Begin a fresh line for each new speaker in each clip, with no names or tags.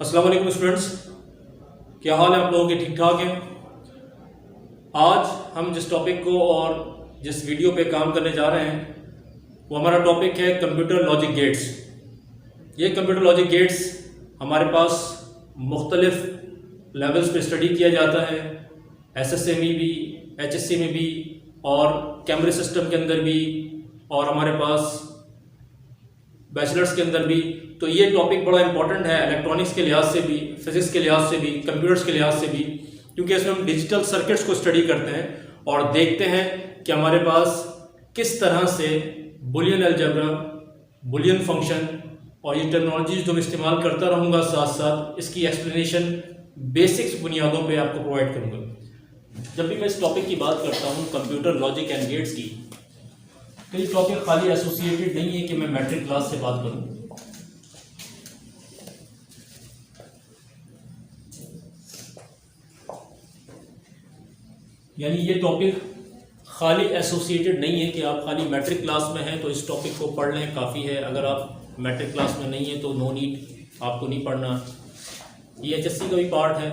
अस्सलाम वालेकुम स्टूडेंट्स, क्या हाल है आप लोगों के? ठीक ठाक हैं। आज हम जिस टॉपिक को और जिस वीडियो पे काम करने जा रहे हैं वो हमारा टॉपिक है कंप्यूटर लॉजिक गेट्स। ये कंप्यूटर लॉजिक गेट्स हमारे पास मुख्तलिफ लेवल्स पे स्टडी किया जाता है, एसएसए में भी, एचएससी में भी और कैमरे सिस्टम के अंदर भी, और हमारे पास बैचलर्स के अंदर भी। तो ये टॉपिक बड़ा इंपॉर्टेंट है इलेक्ट्रॉनिक्स के लिहाज से भी, फिजिक्स के लिहाज से भी, कंप्यूटर्स के लिहाज से भी, क्योंकि इसमें हम डिजिटल सर्किट्स को स्टडी करते हैं और देखते हैं कि हमारे पास किस तरह से बुलियन अलजेब्रा, बुलियन फंक्शन और ये टेक्नोलॉजीज जो मैं इस्तेमाल करता रहूँगा, साथ साथ इसकी एक्सप्लेनेशन बेसिक्स बुनियादों पे आपको प्रोवाइड करूँगा। जब भी मैं इस टॉपिक की बात करता हूँ कंप्यूटर लॉजिक एंड गेट्स की, तो ये टॉपिक खाली एसोसिएटेड नहीं है कि मैं मैट्रिक क्लास से बात करूँ। यानी ये टॉपिक खाली एसोसिएटेड नहीं है कि आप खाली मैट्रिक क्लास में हैं तो इस टॉपिक को पढ़ लें, काफ़ी है। अगर आप मैट्रिक क्लास में नहीं हैं तो नो नीड, आपको नहीं पढ़ना। ये एचएससी का भी पार्ट है,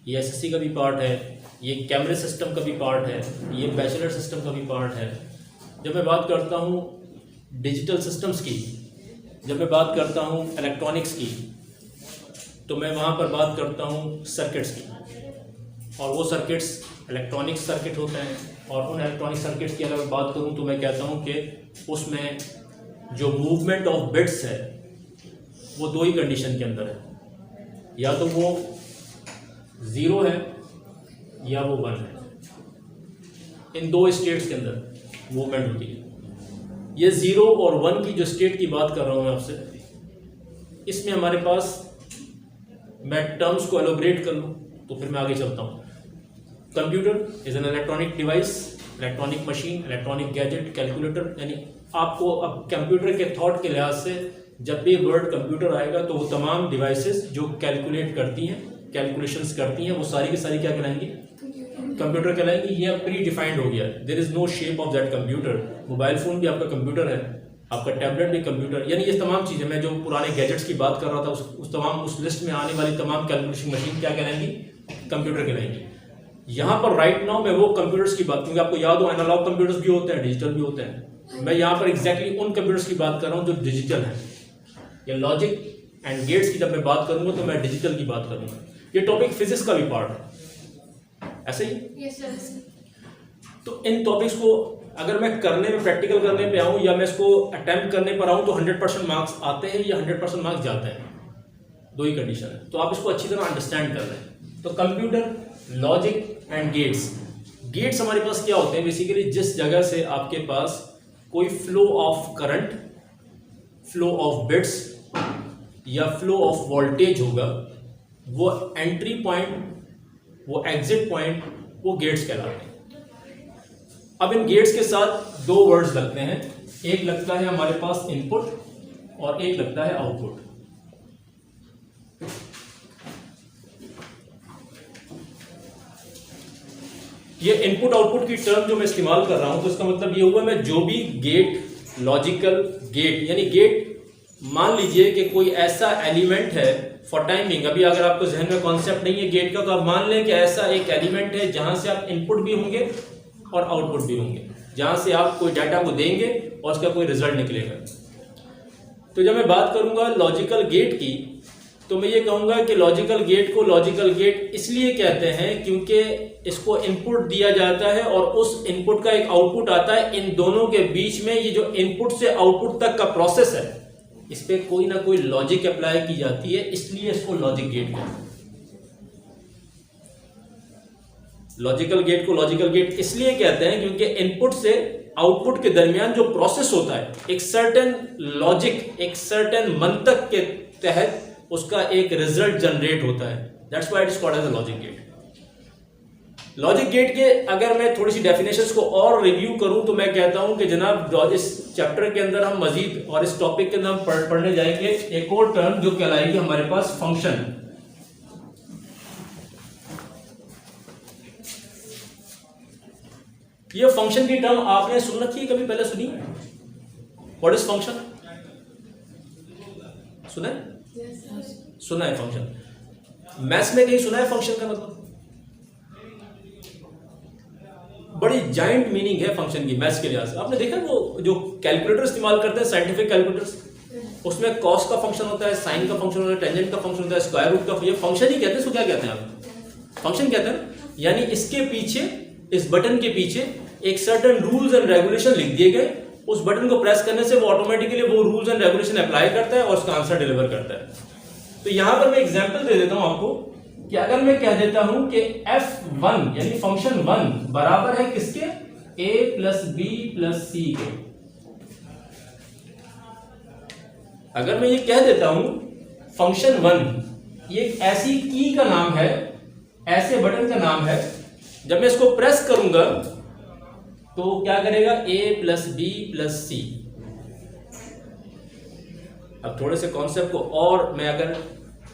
ये एसएससी का भी पार्ट है, ये कैमरे सिस्टम का भी पार्ट है, ये बैचलर सिस्टम का भी पार्ट है। जब मैं बात करता हूँ डिजिटल सिस्टम्स की, जब मैं बात करता हूँ इलेक्ट्रॉनिक्स की, तो मैं वहाँ पर बात करता हूँ सर्किट्स की। और वो सर्किट्स इलेक्ट्रॉनिक सर्किट होते हैं, और उन इलेक्ट्रॉनिक सर्किट्स की अगर मैं बात करूँ तो मैं कहता हूँ कि उसमें जो मूवमेंट ऑफ बिट्स है वो दो ही कंडीशन के अंदर है, या तो वो 0 है या वो 1 है। इन दो स्टेट्स के अंदर मूवमेंट होती है। ये 0 और 1 की जो स्टेट की बात कर रहा हूँ मैं आपसे, इसमें हमारे पास, मैं टर्म्स को एलोबरेट कर लूँ तो फिर मैं आगे चलता हूँ। Computer is an electronic device, electronic machine, electronic gadget, calculator. यानी आपको अब कंप्यूटर के थॉट के लिहाज से जब भी वर्ड कंप्यूटर आएगा तो वो तमाम डिवाइसेस जो कैलकुलेट करती हैं, कैलकुलेशंस करती हैं, वो सारी की सारी क्या कहलाएंगी? कंप्यूटर कहलाएंगी। ये प्री डिफाइंड हो गया, there is no shape of that computer. Mobile phone भी आपका कंप्यूटर है, आपका टैबलेट भी कंप्यूटर। यानी ये तमाम चीज़ें, मैं जो पुराने गैजेट्स की बात कर रहा था, उस लिस्ट में आने वाली तमाम कैलकुलेशन मशीन क्या कहलाएंगी? कंप्यूटर कहलाएंगी। यहाँ पर राइट नाउ मैं वो कंप्यूटर्स की बात, क्योंकि आपको याद हो एनालॉग कंप्यूटर्स भी होते हैं, डिजिटल भी होते हैं। मैं यहाँ पर एग्जैक्टली उन कंप्यूटर्स की बात कर रहा हूँ जो डिजिटल हैं। या लॉजिक एंड गेट्स की जब मैं बात करूँगा तो मैं डिजिटल की बात करूँगा। ये टॉपिक फिजिक्स का भी पार्ट है, ऐसे ही।
yes,
तो इन टॉपिक्स को अगर मैं करने में, प्रैक्टिकल करने पे आऊँ या मैं इसको अटेम्प्ट करने पर आऊँ तो 100% मार्क्स आते हैं या 100% मार्क्स जाते हैं, दो ही कंडीशन है। तो आप इसको अच्छी तरह अंडरस्टैंड कर लें। तो computer logic and gates, gates हमारे पास क्या होते हैं? बेसिकली जिस जगह से आपके पास कोई flow of current, flow of bits या फ्लो ऑफ वोल्टेज होगा, वो एंट्री पॉइंट, वो एग्जिट पॉइंट, वो गेट्स कहलाते हैं। अब इन गेट्स के साथ दो वर्ड्स लगते हैं, एक लगता है हमारे पास इनपुट और एक लगता है आउटपुट। ये इनपुट आउटपुट की टर्म जो मैं इस्तेमाल कर रहा हूं तो इसका मतलब ये हुआ, मैं जो भी गेट, लॉजिकल गेट, यानी गेट, मान लीजिए कि कोई ऐसा एलिमेंट है फॉर टाइमिंग। अभी अगर आपको जहन में कॉन्सेप्ट नहीं है गेट का, तो आप मान लें कि ऐसा एक एलिमेंट है जहां से आप इनपुट भी होंगे और आउटपुट भी होंगे, जहां से आप कोई डाटा को देंगे और उसका कोई रिजल्ट निकलेगा। तो जब मैं बात करूंगा लॉजिकल गेट की, तो मैं ये कहूंगा कि लॉजिकल गेट को लॉजिकल गेट इसलिए कहते हैं क्योंकि इसको इनपुट दिया जाता है और उस इनपुट का एक आउटपुट आता है। इन दोनों के बीच में ये जो इनपुट से आउटपुट तक का प्रोसेस है, इस पे कोई ना कोई लॉजिक अप्लाई की जाती है, इसलिए इसको लॉजिक गेट कहते हैं। लॉजिकल गेट को लॉजिकल गेट इसलिए कहते हैं क्योंकि इनपुट से आउटपुट के दरमियान जो प्रोसेस होता है, एक सर्टेन लॉजिक, एक सर्टेन मंतक के तहत उसका एक रिजल्ट जनरेट होता है। That's why it is called as a logic gate. Logic gate के अगर मैं थोड़ी सी डेफिनेशंस को और रिव्यू करूं तो मैं कहता हूं कि जनाब इस चैप्टर के अंदर हम मजीद, और इस टॉपिक के अंदर हम पढ़ने जाएंगे एक और टर्म जो कहलाएगी हमारे पास फंक्शन। ये फंक्शन की टर्म आपने सुन रखी है कभी पहले? सुनी? What is function? सुने? सुना है फंक्शन, मैथ्स में कहीं सुना है फंक्शन का मतलब? बड़ी जाइंट मीनिंग है फंक्शन की मैथ्स के लिहाज से। आपने देखा वो जो कैलकुलेटर इस्तेमाल करते हैं साइंटिफिक कैलकुलेटर्स, उसमें कॉस का फंक्शन होता है, साइन का फंक्शन होता है, टेंजेंट का फंक्शन होता है, स्क्वायर रूट का, ये फंक्शन ही कहते हैं। इसको क्या कहते हैं आप? फंक्शन कहते हैं। यानी इसके पीछे, इस बटन के पीछे एक सर्टेन रूल्स एंड रेगुलेशन लिख दिए गए, उस बटन को प्रेस करने से वो ऑटोमेटिकली वो रूल्स एंड रेगुलेशन अप्लाई करता है और उसका आंसर डिलीवर करता है। तो यहां पर मैं एग्जांपल दे देता हूं आपको कि अगर मैं कह देता हूं कि f1 यानी फंक्शन 1 बराबर है किसके? a प्लस बी प्लस सी के। अगर मैं ये कह देता हूं फंक्शन 1 ये एक ऐसी की का नाम है, ऐसे बटन का नाम है, जब मैं इसको प्रेस करूंगा तो क्या करेगा? a प्लस बी प्लस सी। अब थोड़े से कॉन्सेप्ट को और मैं अगर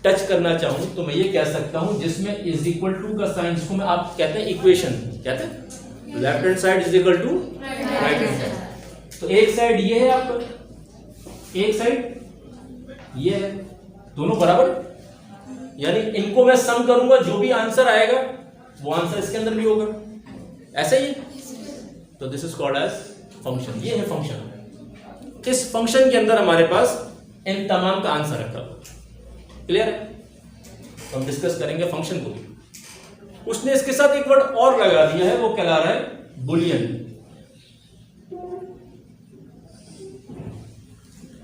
टच करना चाहूं तो मैं ये कह सकता हूं जिसमें इज इक्वल टू का साइन, जिसको मैं आप कहते हैं इक्वेशन, कहते हैं left hand side is equal to right hand side. तो एक साइड ये है आपका, एक साइड ये है, दोनों बराबर, यानी इनको मैं सम करूंगा, जो भी आंसर आएगा वो आंसर इसके अंदर भी होगा, ऐसा ही। तो this is called as function. ये है फंक्शन। इस फंक्शन के अंदर हमारे पास इन तमाम का आंसर रखा हुआ, क्लियर है? तो हम डिस्कस करेंगे फंक्शन को भी। उसने इसके साथ एक वर्ड और लगा दिया है, वो कहला रहा है बुलियन।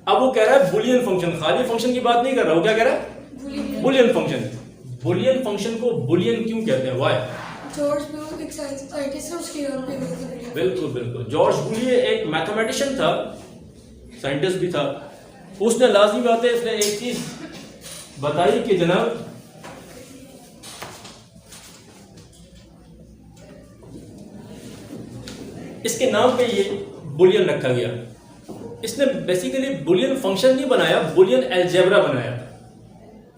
अब वो कह रहा है बुलियन फंक्शन, खाली फंक्शन की बात नहीं कर रहा, वो क्या कह रहा है? Boolean function. बुलियन फंक्शन को बुलियन क्यों कहते हैं? व्हाई?
जॉर्ज ब्यूलियन एक साइंटिस्ट है, उसकी नाम पे
बिल्कुल बिल्कुल। जॉर्ज ब्यूलियन एक मैथमेटिशियन था, साइंटिस्ट भी था। उसने लाजमी बात है, इसने एक चीज बताई कि जनाब इसके नाम पे ये बुलियन रखा गया। इसने बेसिकली बुलियन फंक्शन नहीं बनाया, बुलियन अलजेब्रा बनाया।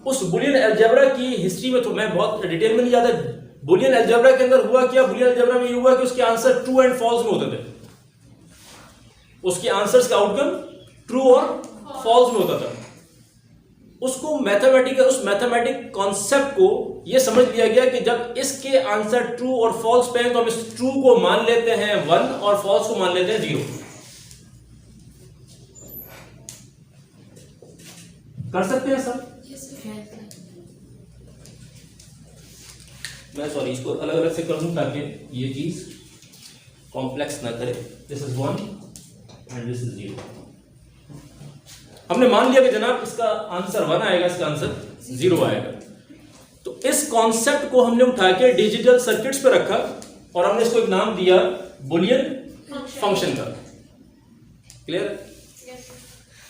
उस बुलियन अलजेब्रा की हिस्ट्री में तो मैं बहुत डिटेल में नहीं जाता। बुलियन अलजेब्रा के अंदर हुआ क्या? बुलियन अलजेब्रा में ये हुआ कि उसके आंसर ट्रू एंड फॉल्स में होते थे। उसके आंसर्स का आउटकम ट्रू और फॉल्स में होता था। उसको मैथमेटिकल, उस मैथमेटिक कॉन्सेप्ट को ये समझ लिया गया कि जब इसके आंसर ट्रू और फॉल्स पे हैं तो हम इस ट्रू को मान लेते हैं 1 और फॉल्स को मान लेते हैं 0। कर सकते हैं सर? मैं सॉरी इसको अलग अलग से कर दूं ताकि ये चीज कॉम्प्लेक्स ना करे। This is 1 and this is 0। हमने मान लिया कि जनाब इसका आंसर 1 आएगा, इसका आंसर 0 आएगा। तो इस कॉन्सेप्ट को हमने उठा के डिजिटल सर्किट्स पे रखा और हमने इसको एक नाम दिया बुलियन फंक्शन का। क्लियर?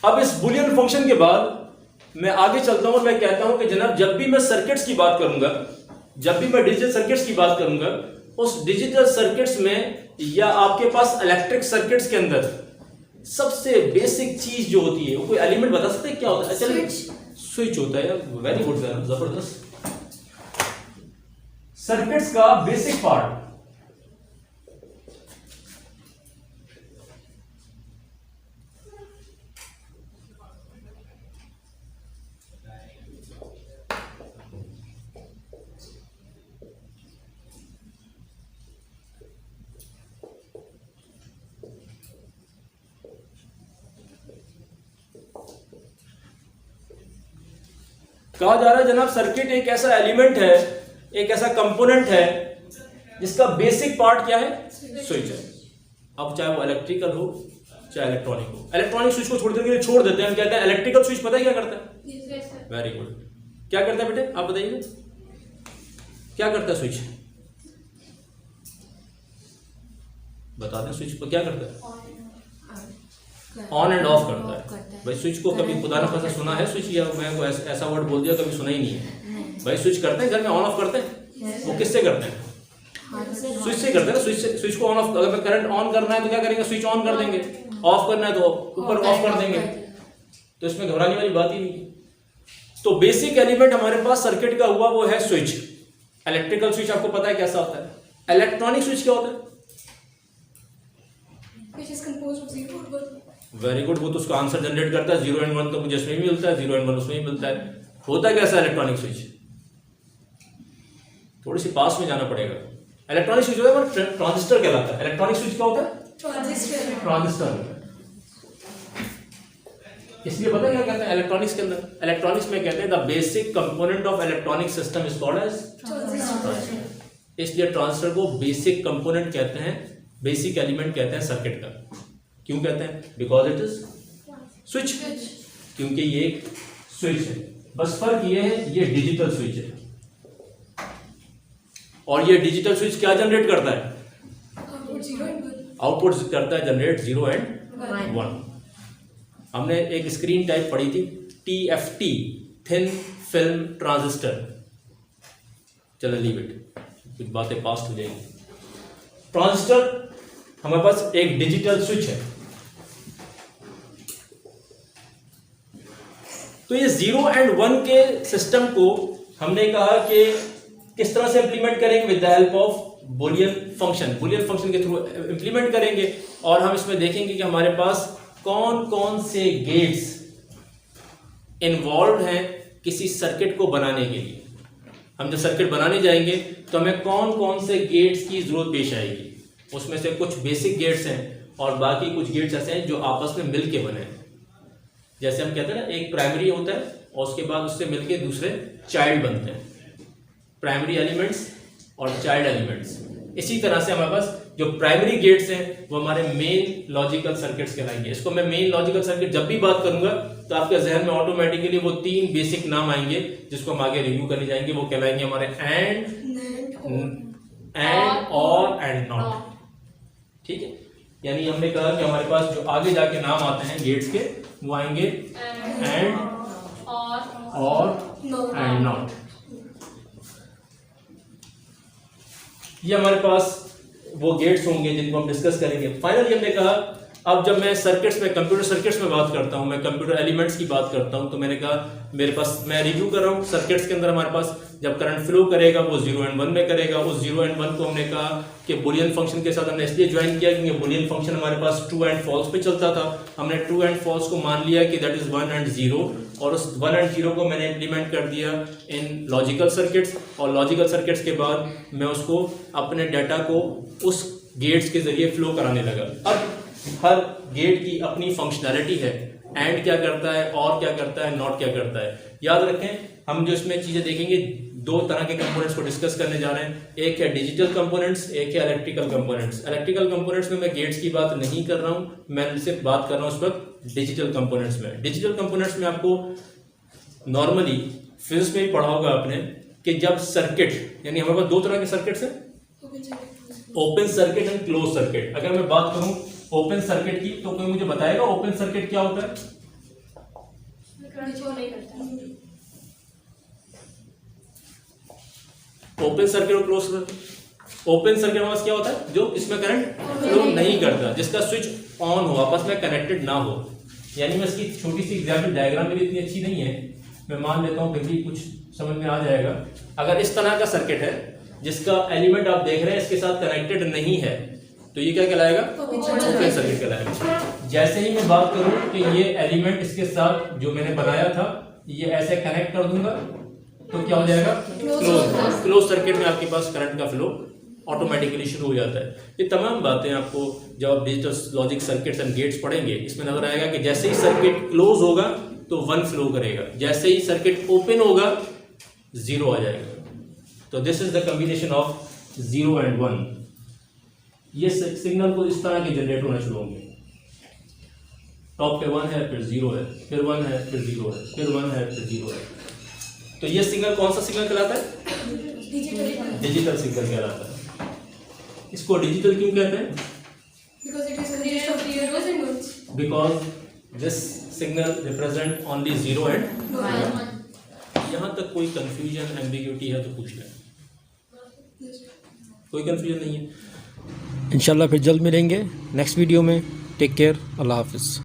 अब इस बुलियन फंक्शन के बाद मैं आगे चलता हूं और मैं कहता हूं कि जनाब जब भी मैं सर्किट्स की बात करूंगा, जब भी मैं डिजिटल सर्किट्स की बात करूंगा, उस डिजिटल सर्किट्स में या आपके पास इलेक्ट्रिक सर्किट्स के अंदर सबसे बेसिक चीज जो होती है, वो कोई एलिमेंट बता सकते हैं क्या होता है? चलिए स्विच होता है। वेरी गुड सर, जबरदस्त। सर्किट्स का बेसिक पार्ट कहा जा रहा है जनाब सर्किट एक ऐसा एलिमेंट है, एक ऐसा कंपोनेंट है जिसका बेसिक पार्ट क्या है? स्विच है। अब चाहे वो इलेक्ट्रिकल हो चाहे इलेक्ट्रॉनिक हो। इलेक्ट्रॉनिक स्विच को थोड़ी देर के लिए छोड़ देते हैं, हम कहते हैं इलेक्ट्रिकल स्विच पता है क्या करता है? Very good. क्या करता है बेटे, आप बताइए क्या करता है स्विच? बता दें स्विच को क्या करता है? ऑन एंड ऑफ करता है। भाई स्विच को कभी खुदा न खास्ता सुना है स्विच, या मैं को ऐसा वर्ड बोल दिया कभी सुना ही नहीं है। भाई स्विच करते हैं घर में, ऑन ऑफ करते हैं। वो किससे करते हैं? स्विच से करते हैं ना। स्विच को ऑन ऑफ, अगर करंट ऑन करना है तो क्या करेंगे? स्विच ऑन कर देंगे। ऑफ करना है तो ऊपर ऑफ कर देंगे। तो इसमें घबराने वाली बात ही नहीं। तो बेसिक एलिमेंट हमारे पास सर्किट का हुआ वो है स्विच। इलेक्ट्रिकल स्विच आपको पता है कैसा होता है। इलेक्ट्रॉनिक स्विच क्या होता है? Very good. वो तो उसका आंसर जनरेट करता है 0 एंड 1, तो मुझे इसमें भी मिलता है, 0 एंड 1 उसमें भी मिलता है। होता कैसा इलेक्ट्रॉनिक स्विच? थोड़ी सी पास में जाना पड़ेगा। इलेक्ट्रॉनिक स्विच होता है ट्रांजिस्टर कहलाता है। इलेक्ट्रॉनिक स्विच क्या होता है? ट्रांजिस्टर। इसलिए पता क्या कहते हैं इलेक्ट्रॉनिक्स के अंदर? इलेक्ट्रॉनिक्स में कहते हैं the basic component of electronic system is called as transistor. इसलिए ट्रांजिस्टर को बेसिक कंपोनेंट कहते हैं, बेसिक एलिमेंट कहते हैं सर्किट का। क्यों कहते हैं? बिकॉज इट इज स्विच, क्योंकि ये एक स्विच है। बस फर्क ये है ये डिजिटल स्विच है, और ये डिजिटल स्विच क्या जनरेट करता है? आउटपुट करता है जनरेट 0 एंड 1। हमने एक स्क्रीन टाइप पढ़ी थी TFT, थिन फिल्म ट्रांजिस्टर। चलो लीव इट, कुछ बातें पास्ट हो जाएंगी। ट्रांजिस्टर हमारे पास एक डिजिटल स्विच है। तो ये 0 एंड 1 के सिस्टम को हमने कहा कि किस तरह से इंप्लीमेंट करेंगे? With the help of Boolean function. Boolean function के थ्रू इंप्लीमेंट करेंगे, और हम इसमें देखेंगे कि हमारे पास कौन कौन से गेट्स इन्वॉल्व हैं किसी सर्किट को बनाने के लिए। हम जब सर्किट बनाने जाएंगे तो हमें कौन कौन से गेट्स की जरूरत पेश आएगी। उसमें से कुछ बेसिक गेट्स हैं और बाकी कुछ गेट्स ऐसे हैं जो आपस में मिलके बने हैं। जैसे हम कहते हैं ना, एक प्राइमरी होता है और उसके बाद उससे मिलके दूसरे चाइल्ड बनते हैं, प्राइमरी एलिमेंट्स और चाइल्ड एलिमेंट्स। इसी तरह से हमारे पास जो प्राइमरी गेट्स हैं वो हमारे मेन लॉजिकल सर्किट्स कहलाएंगे। इसको मैं मेन लॉजिकल सर्किट जब भी बात करूंगा तो आपके जहन में ऑटोमेटिकली वो 3 बेसिक नाम आएंगे जिसको हम आगे रिव्यू करने जाएंगे। वो कहलाएंगे हमारे एंड, और एंड नॉट। ठीक है, यानी हमने कहा कि हमारे पास जो आगे जाके नाम आते हैं गेट्स के वो आएंगे एंड, और एंड नॉट। ये हमारे पास वो गेट्स होंगे जिनको हम डिस्कस करेंगे। फाइनली हमने कहा अब जब मैं सर्किट्स में, कंप्यूटर सर्किट्स में बात करता हूं, मैं कंप्यूटर एलिमेंट्स की बात करता हूं, तो मैंने कहा मेरे पास, मैं रिव्यू कर रहा हूं सर्किट्स के अंदर हमारे पास जब करंट फ्लो करेगा वो 0 एंड 1 में करेगा। उस 0 एंड 1 को हमने कहा कि बुलियन फंक्शन के साथ हमने इसलिए ज्वाइन किया क्योंकि बुलियन फंक्शन हमारे पास ट्रू एंड फॉल्स पे चलता था। हमने ट्रू एंड फॉल्स को मान लिया कि दैट इज 1 एंड 0, और उस 1 एंड 0 को मैंने इंप्लीमेंट कर दिया इन लॉजिकल सर्किट्स, और लॉजिकल सर्किट्स के बाद मैं उसको अपने डाटा को उस गेट्स के जरिए फ्लो कराने लगा। अब हर गेट की अपनी फंक्शनैलिटी है, एंड क्या करता है, और क्या करता है, नॉट क्या करता है। याद रखें हम जो इसमें चीजें देखेंगे 2 तरह के कंपोनेंट्स को डिस्कस करने जा रहे हैं। एक है डिजिटल कंपोनेंट्स, एक है इलेक्ट्रिकल कंपोनेंट्स। इलेक्ट्रिकल कंपोनेंट्स में मैं गेट्स की बात नहीं कर रहा हूं, मैं सिर्फ बात कर रहा हूं उस वक्त डिजिटल कंपोनेंट्स में। डिजिटल कंपोनेंट्स में आपको नॉर्मली फिजिक्स में ही पढ़ा होगा आपने कि जब सर्किट, यानी हमारे पास 2 तरह के सर्किट्स हैं, open circuit and close circuit. अगर मैं बात करूं ओपन सर्किट की तो कोई मुझे बताएगा ओपन सर्किट क्या होता है? ओपन सर्किट और क्लोज सर्किट। ओपन सर्किट हमारे पास क्या होता है? जो इसमें करंट फ्लो नहीं करता, जिसका स्विच ऑन हो, आपस में कनेक्टेड ना हो। यानी मैं इसकी छोटी सी एग्जाम्पल, डायग्राम मेरी इतनी अच्छी नहीं है, मैं मान लेता हूं फिर भी कुछ समझ में आ जाएगा। अगर इस तरह का सर्किट है जिसका एलिमेंट आप देख रहे हैं इसके साथ कनेक्टेड नहीं है तो ये क्या कहलाएगा? ओपन सर्किट कहलाएगा। जैसे ही मैं बात करूं कि ये एलिमेंट इसके साथ जो मैंने बनाया था ये ऐसे कनेक्ट कर दूंगा तो क्या हो जाएगा? क्लोज। क्लोज सर्किट में आपके पास करंट का फ्लो ऑटोमेटिकली शुरू हो जाता है। ये तमाम बातें आपको जब आप digital logic circuits and gates पढ़ेंगे इसमें नजर आएगा कि जैसे ही सर्किट क्लोज होगा तो 1 फ्लो करेगा, जैसे ही सर्किट ओपन होगा 0 आ जाएगा। तो this is the combination of 0 and 1। ये सिग्नल को इस तरह के जनरेट होना शुरू होंगे। टॉप पे 1 है, फिर 0 है, फिर 1 है, फिर 0 है, फिर 1 है, फिर 0 है। तो ये सिग्नल कौन सा सिग्नल कहलाता है? डिजिटल सिग्नल कहलाता है। इसको डिजिटल क्यों कहते हैं? Because this signal represent only 0 and 1। यहां तक कोई कंफ्यूजन, एम्बिग्यूटी है तो पूछ लें। कोई कंफ्यूजन नहीं है। इंशाल्लाह फिर जल्द मिलेंगे नेक्स्ट वीडियो में। टेक केयर, अल्लाह हाफिज़।